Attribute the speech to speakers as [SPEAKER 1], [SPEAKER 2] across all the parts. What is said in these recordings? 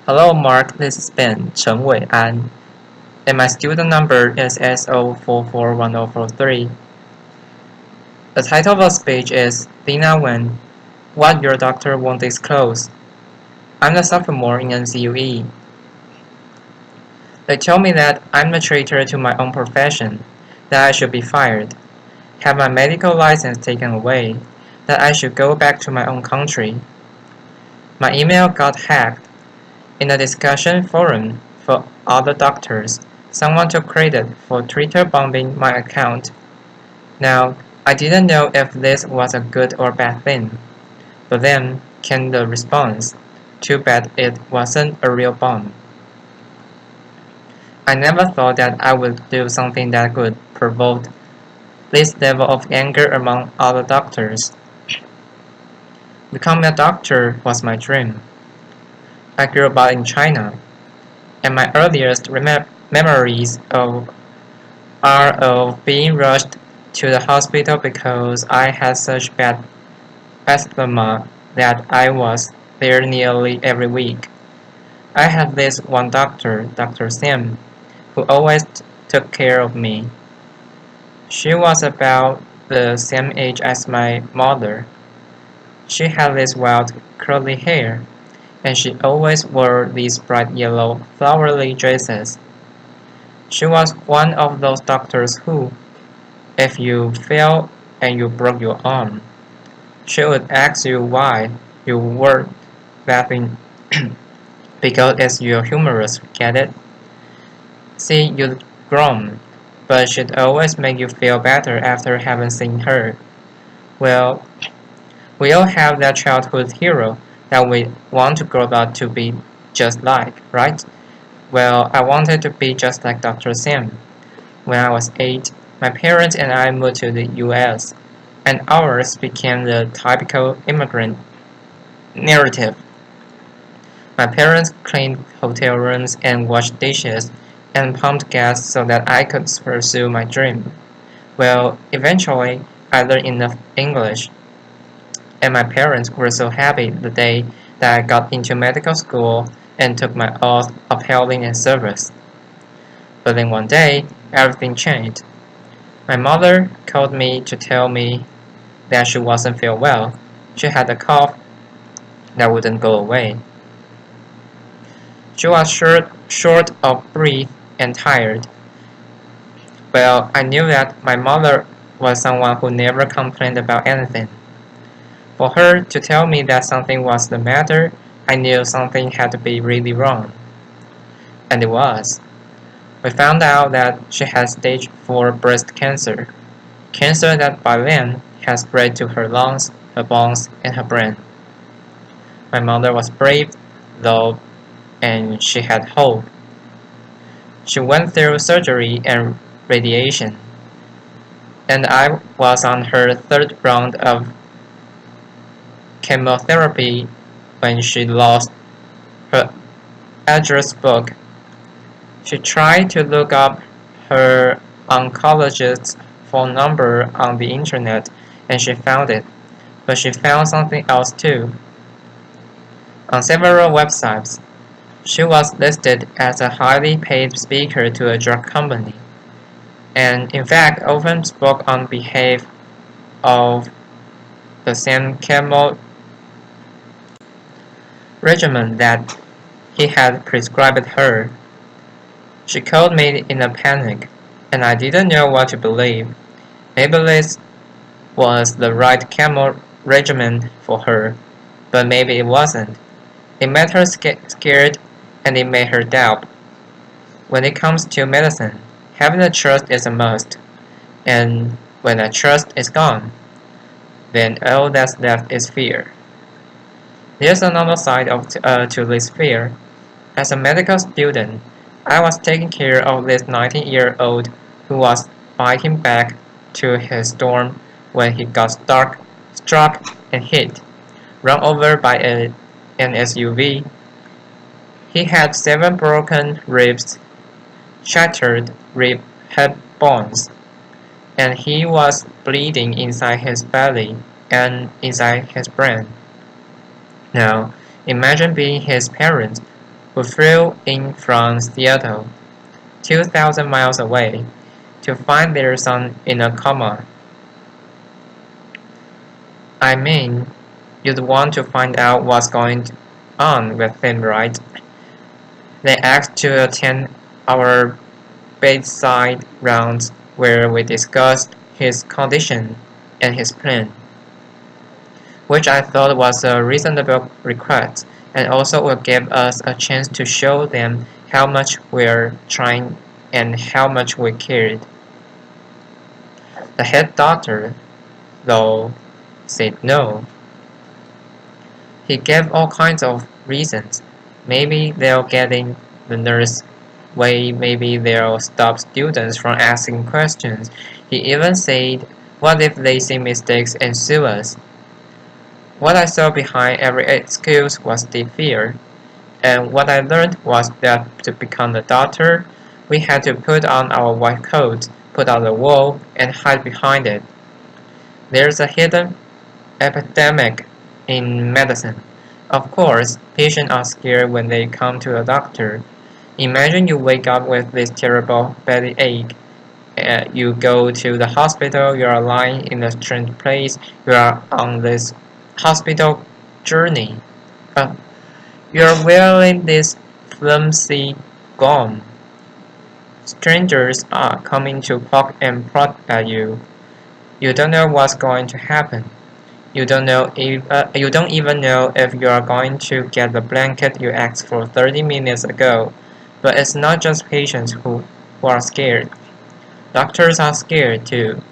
[SPEAKER 1] Hello, Mark. This is Ben, Chen Wei-an, and my student number is SO441043. The title of the speech is Leana Wen, What Your Doctor Won't Disclose. I'm a sophomore in NCUE. They told me that I'm a traitor to my own profession, that I should be fired, have my medical license taken away, that I should go back to my own country. My email got hacked. In a discussion forum for other doctors, someone took credit for Twitter bombing my account. Now, I didn't know if this was a good or bad thing, but then came the response. Too bad it wasn't a real bomb. I never thought that I would do something that could provoke this level of anger among other doctors. Becoming a doctor was my dream. I grew up in China, and my earliest memories are of being rushed to the hospital because I had such bad asthma that I was there nearly every week. I had this one doctor, Dr. Sam, who always took care of me. She was about the same age as my mother. She had this wild curly hair, and she always wore these bright yellow flowery dresses. She was one of those doctors who, if you fell and you broke your arm, she would ask you why you were laughing because it's your humerus, get it? See, you'd groan, but she'd always make you feel better after having seen her. Well, we all have that childhood hero that we want to grow up to be just like, right? Well, I wanted to be just like Dr. Sam. When I was 8, my parents and I moved to the US, and ours became the typical immigrant narrative. My parents cleaned hotel rooms and washed dishes and pumped gas so that I could pursue my dream. Well, eventually, I learned enough English, and my parents were so happy the day that I got into medical school and took my oath of healing and service. But then one day, everything changed. My mother called me to tell me that she wasn't feel well. She had a cough that wouldn't go away. She was short of breath and tired. Well, I knew that my mother was someone who never complained about anything. For her to tell me that something was the matter, I knew something had to be really wrong. And it was. We found out that she had stage 4 breast cancer, cancer that by then had spread to her lungs, her bones, and her brain. My mother was brave, though, and she had hope. She went through surgery and radiation, and I was on her third round of chemotherapy when she lost her address book. She tried to look up her oncologist's phone number on the internet and she found it, but she found something else too. On several websites, she was listed as a highly paid speaker to a drug company, and in fact often spoke on behalf of the same chemo regimen that he had prescribed her. She called me in a panic, and I didn't know what to believe. Maybe this was the right chemo regimen for her, but maybe it wasn't. It made her scared, and it made her doubt. When it comes to medicine, having a trust is a must, and when that trust is gone, then all that's left is fear. There's another side to this fear. As a medical student, I was taking care of this 19-year-old who was biking back to his dorm when he got struck and hit, run over by an SUV. He had 7 broken ribs, shattered rib hip bones, and he was bleeding inside his belly and inside his brain. Now, imagine being his parent. who flew in from Seattle, 2,000 miles away, to find their son in a coma. I mean, you'd want to find out what's going on with him, right? They asked to attend our bedside rounds where we discussed his condition and his plan, which I thought was a reasonable request and also would give us a chance to show them how much we're trying and how much we cared. The head doctor, though, said no. He gave all kinds of reasons. Maybe they'll get in the nurse way, maybe they'll stop students from asking questions. He even said, what if they see mistakes and sue us? What I saw behind every excuse was deep fear, and what I learned was that to become a doctor, we had to put on our white coats, put on the wool, and hide behind it. There's a hidden epidemic in medicine. Of course, patients are scared when they come to a doctor. Imagine you wake up with this terrible belly ache. You go to the hospital, you are lying in a strange place, you are on this hospital journey. Uh, you are wearing this flimsy gown. Strangers are coming to poke and prod at you. You don't know what's going to happen. You don't even know if you are going to get the blanket you asked for 30 minutes ago. But it's not just patients who are scared. Doctors are scared too.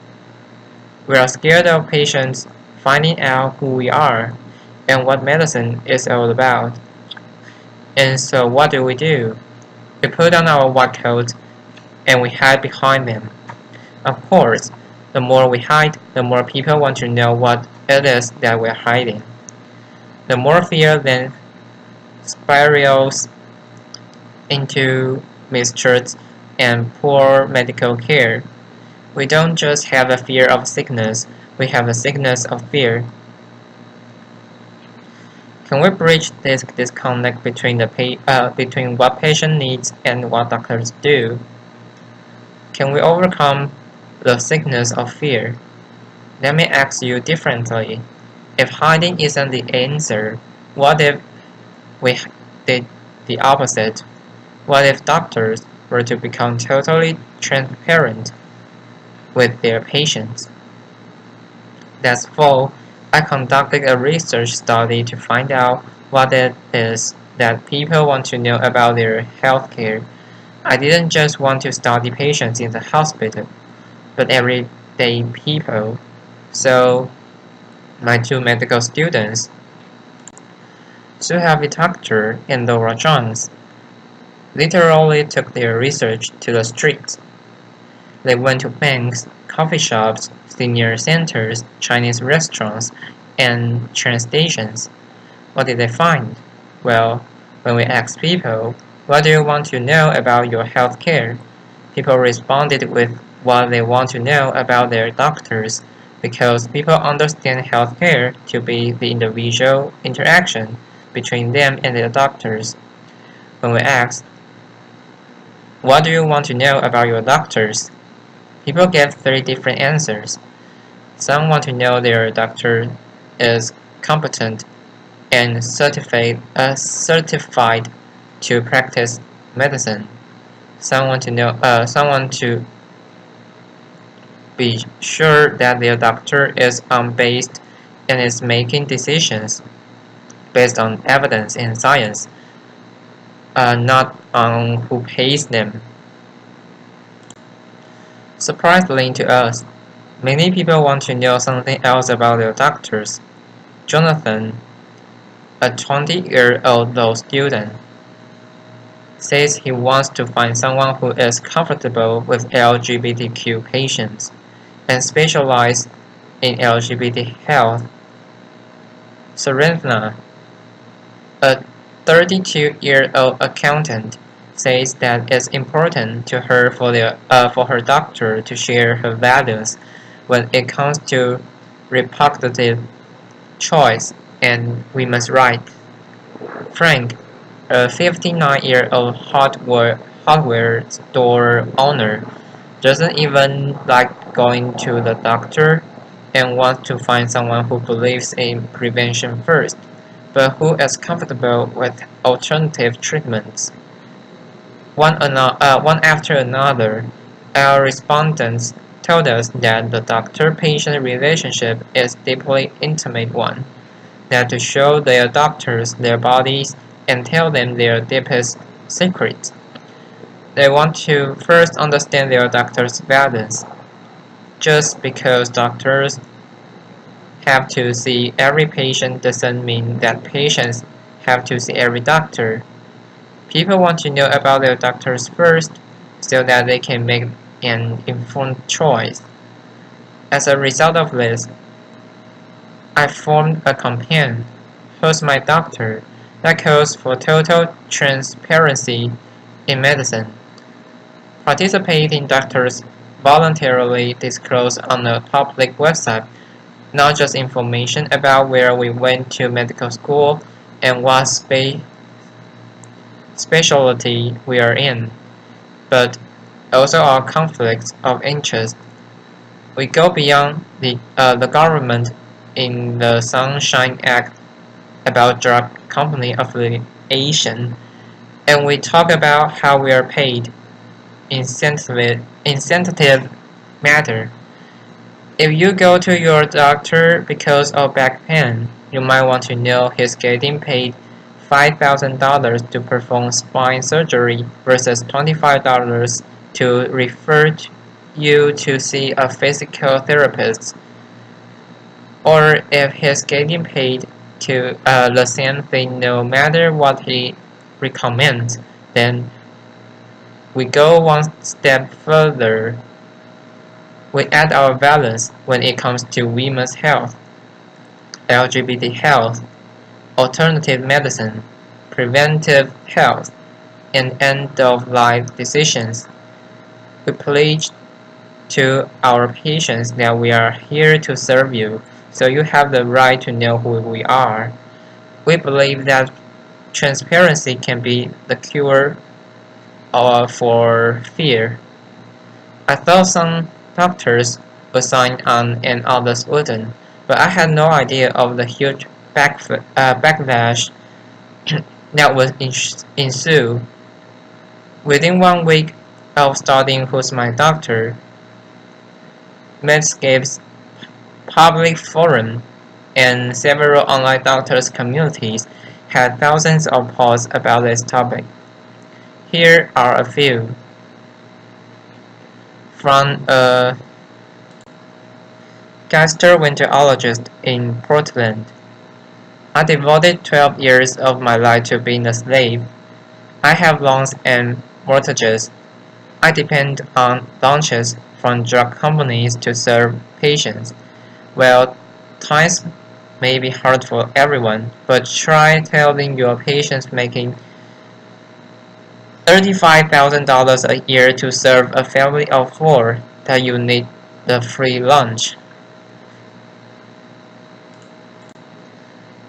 [SPEAKER 1] We are scared of patients finding out who we are and what medicine is all about. And so what do? We put on our white coats and we hide behind them. Of course, the more we hide, the more people want to know what it is that we're hiding. The more fear then spirals into mistrust and poor medical care. We don't just have a fear of sickness, we have a sickness of fear. Can we bridge this disconnect between what patient needs and what doctors do? Can we overcome the sickness of fear? Let me ask you differently. If hiding isn't the answer, what if we did the opposite? What if doctors were to become totally transparent with their patients? Last fall, I conducted a research study to find out what it is that people want to know about their healthcare. I didn't just want to study patients in the hospital, but everyday people. So, my two medical students, Suhavi Thakur and Laura Jones, literally took their research to the streets. They went to banks, coffee shops, senior centers, Chinese restaurants, and train stations. What did they find? Well, when we asked people, what do you want to know about your health care? People responded with what they want to know about their doctors, because people understand healthcare to be the individual interaction between them and their doctors. When we asked, what do you want to know about your doctors? People gave three different answers. Some want to know their doctor is competent and certified to practice medicine. Some want to be sure that their doctor is unbiased and is making decisions based on evidence and science, not on who pays them. Surprisingly to us, many people want to know something else about their doctors. Jonathan, a 20-year-old law student, says he wants to find someone who is comfortable with LGBTQ patients and specializes in LGBT health. Serena, a 32-year-old accountant, says that it's important to her for her doctor to share her values when it comes to reproductive choice and women's rights. Frank, A 59-year-old hardware store owner doesn't even like going to the doctor and wants to find someone who believes in prevention first, but who is comfortable with alternative treatments. One after another, our respondents told us that the doctor-patient relationship is a deeply intimate one, that to show their doctors their bodies and tell them their deepest secrets, they want to first understand their doctor's values. Just because doctors have to see every patient doesn't mean that patients have to see every doctor. People want to know about their doctors first so that they can make an informed choice. As a result of this, I formed a campaign, Who's My Doctor, that calls for total transparency in medicine. Participating doctors voluntarily disclose on a public website not just information about where we went to medical school and what specialty we are in, but also our conflicts of interest. We go beyond the government in the Sunshine Act about drug company affiliation, and we talk about how we are paid in sensitive matter. If you go to your doctor because of back pain, you might want to know he's getting paid $5,000 to perform spine surgery versus $25 to refer you to see a physical therapist. Or if he's getting paid to the same thing no matter what he recommends, then we go one step further. We add our values when it comes to women's health, LGBT health, alternative medicine, preventive health, and end-of-life decisions. We pledge to our patients that we are here to serve you, so you have the right to know who we are. We believe that transparency can be the cure for fear. I thought some doctors would sign on and others wouldn't, but I had no idea of the huge backlash that would ensue. Within 1 week of starting Who's My Doctor, Medscape's public forum and several online doctors' communities had thousands of posts about this topic. Here are a few. From a gastroenterologist in Portland. I devoted 12 years of my life to being a slave. I have loans and mortgages. I depend on launches from drug companies to serve patients. Well, times may be hard for everyone, but try telling your patients making $35,000 a year to serve a family of four that you need the free lunch.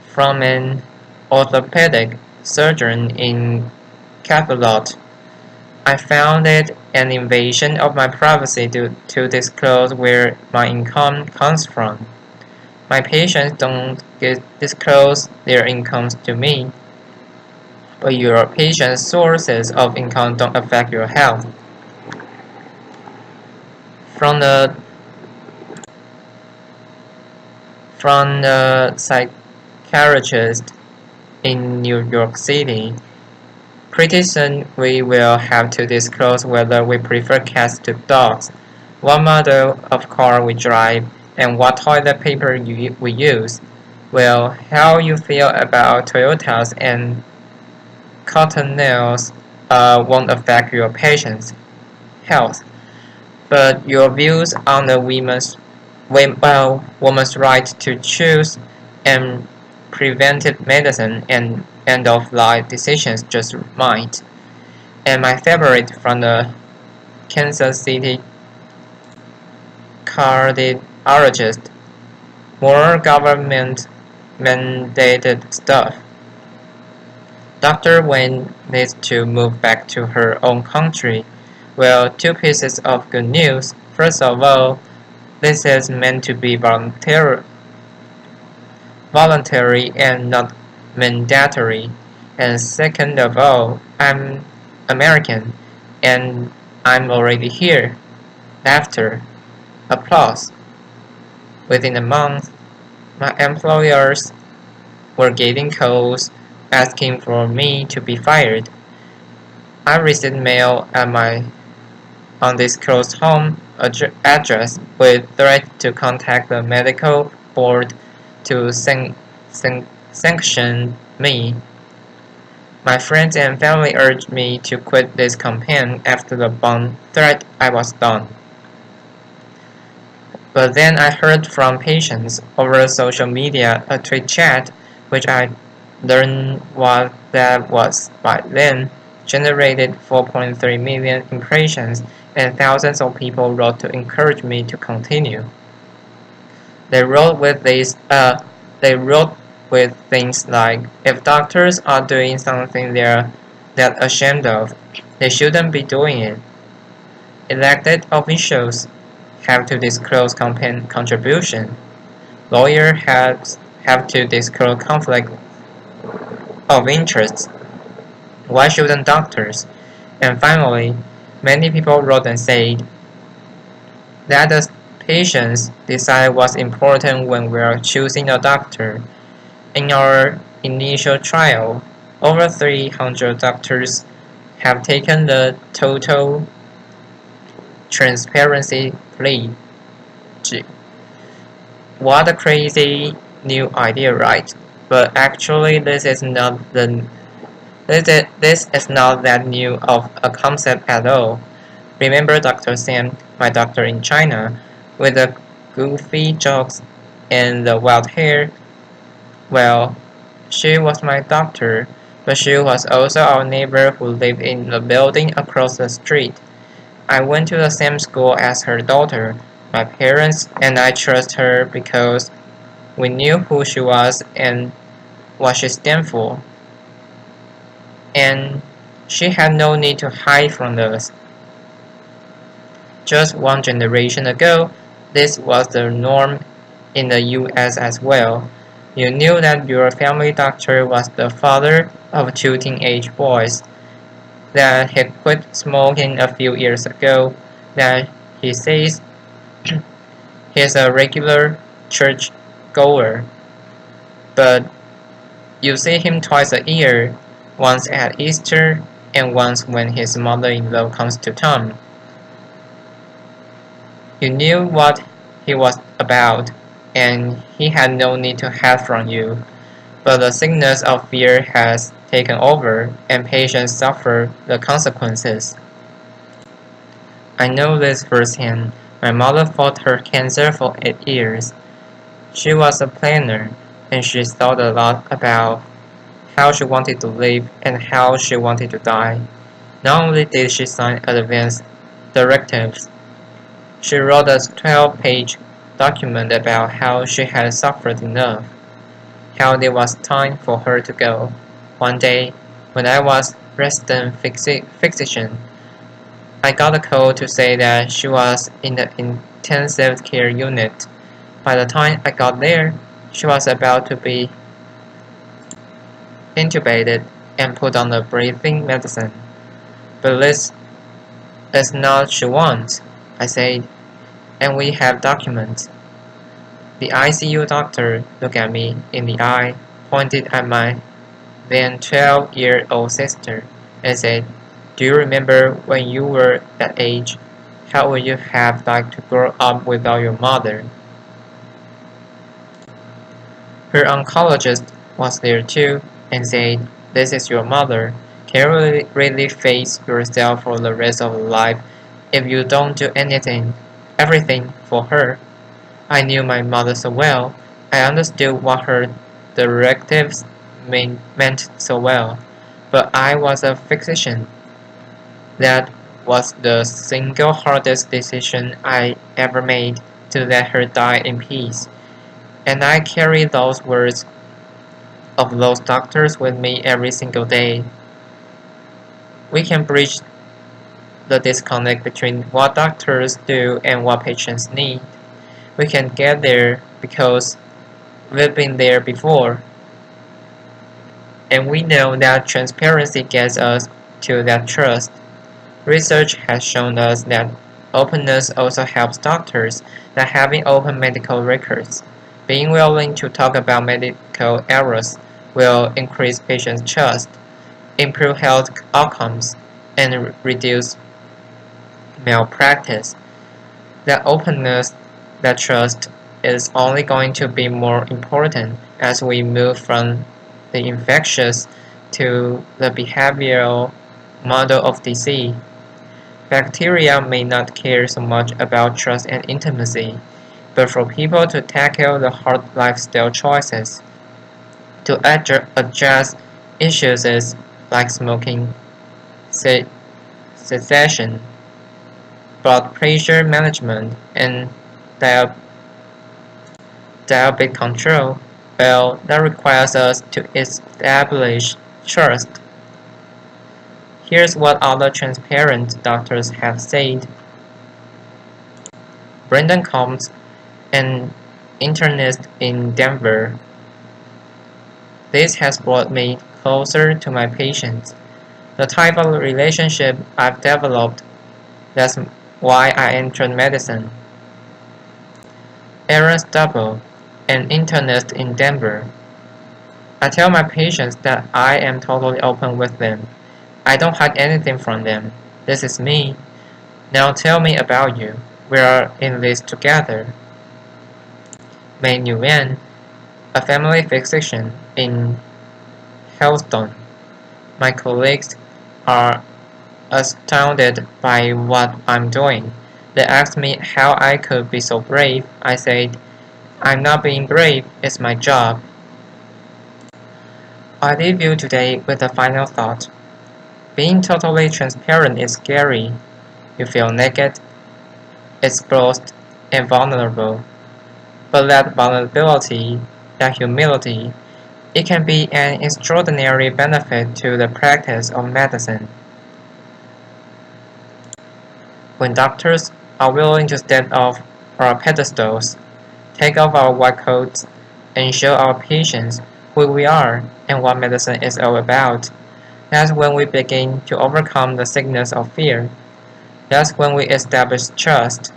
[SPEAKER 1] From an orthopedic surgeon in Camelot, I found it an invasion of my privacy to disclose where my income comes from. My patients don't disclose their incomes to me, but your patient's sources of income don't affect your health. From the psychiatrist in New York City, pretty soon we will have to disclose whether we prefer cats to dogs, what model of car we drive, and what toilet paper we use. Well, how you feel about Toyotas and Cottonelles won't affect your patient's health, but your views on the woman's right to choose and preventive medicine and end-of-life decisions just might. And my favorite from the Kansas City cardiologist, more government mandated stuff. Dr. Wayne needs to move back to her own country. Well, two pieces of good news. First of all, this is meant to be voluntary and not mandatory. And second of all, I'm American and I'm already here. Laughter, applause. Within a month, my employers were getting calls asking for me to be fired. I received mail at my undisclosed home address with threat to contact the medical board to sanction me. My friends and family urged me to quit this campaign after the bomb threat I was done. But then I heard from patients over social media a tweet chat, which I learned what that was by then, generated 4.3 million impressions, and thousands of people wrote to encourage me to continue. They wrote with they wrote with things like, if doctors are doing something they're that ashamed of, they shouldn't be doing it. Elected officials have to disclose campaign contribution. Lawyers have to disclose conflict of interest. Why shouldn't doctors? And finally, many people wrote and said that the patients decide what's important when we're choosing a doctor. In our initial trial, over 300 doctors have taken the total transparency pledge. What a crazy new idea, right? But actually, this is not that new of a concept at all. Remember Dr. Sam, my doctor in China, with the goofy jokes and the wild hair? Well, she was my doctor, but she was also our neighbor who lived in the building across the street. I went to the same school as her daughter. My parents and I trust her because we knew who she was and what she stood for, and she had no need to hide from us. Just one generation ago, this was the norm in the US as well. You knew that your family doctor was the father of two teenage boys, that he quit smoking a few years ago, that he says he's a regular church goer, but you see him twice a year, once at Easter and once when his mother-in-law comes to town. You knew what he was about, and he had no need to hide from you. But the sickness of fear has taken over, and patients suffer the consequences. I know this firsthand. My mother fought her cancer for 8 years. She was a planner, and she thought a lot about how she wanted to live and how she wanted to die. Not only did she sign advance directives, she wrote a 12-page document about how she had suffered enough, how it was time for her to go. One day, when I was resident physician, I got a call to say that she was in the intensive care unit. By the time I got there, she was about to be intubated and put on the breathing medicine. But this is not what she wants, I said, and we have documents. The ICU doctor looked at me in the eye, pointed at my then 12-year-old sister, and said, do you remember when you were that age? How would you have liked to grow up without your mother? Her oncologist was there too, and said, this is your mother. Can you really face yourself for the rest of your life if you don't do everything for her? I knew my mother so well. I understood what her directives meant so well. But I was a physician. That was the single hardest decision I ever made, to let her die in peace. And I carry those words of those doctors with me every single day. We can bridge the disconnect between what doctors do and what patients need. We can get there because we've been there before, and we know that transparency gets us to that trust. Research has shown us that openness also helps doctors, that having open medical records, being willing to talk about medical errors will increase patients' trust, improve health outcomes, and reduce malpractice. That openness, that trust, is only going to be more important as we move from the infectious to the behavioral model of disease. Bacteria may not care so much about trust and intimacy, but for people to tackle the hard lifestyle choices, to adjust issues like smoking cessation, blood pressure management, and diabetes control, well, that requires us to establish trust. Here's what other transparent doctors have said. Brendan Combs, an internist in Denver. This has brought me closer to my patients. The type of relationship I've developed, that's why I entered medicine. Aaron Stubble, an internist in Denver. I tell my patients that I am totally open with them. I don't hide anything from them. This is me. Now tell me about you. We are in this together. Mei Nguyen, a family physician in Houston. My colleagues are astounded by what I'm doing. They asked me how I could be so brave. I said, I'm not being brave, it's my job. I leave you today with a final thought. Being totally transparent is scary. You feel naked, exposed, and vulnerable. But that vulnerability, that humility, it can be an extraordinary benefit to the practice of medicine. When doctors are willing to step off our pedestals, take off our white coats, and show our patients who we are and what medicine is all about, that's when we begin to overcome the sickness of fear. That's when we establish trust.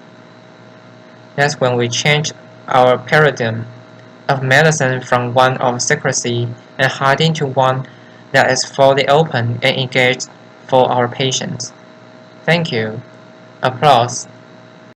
[SPEAKER 1] That's when we change our paradigm of medicine from one of secrecy and hiding to one that is fully open and engaged for our patients. Thank you. Applause.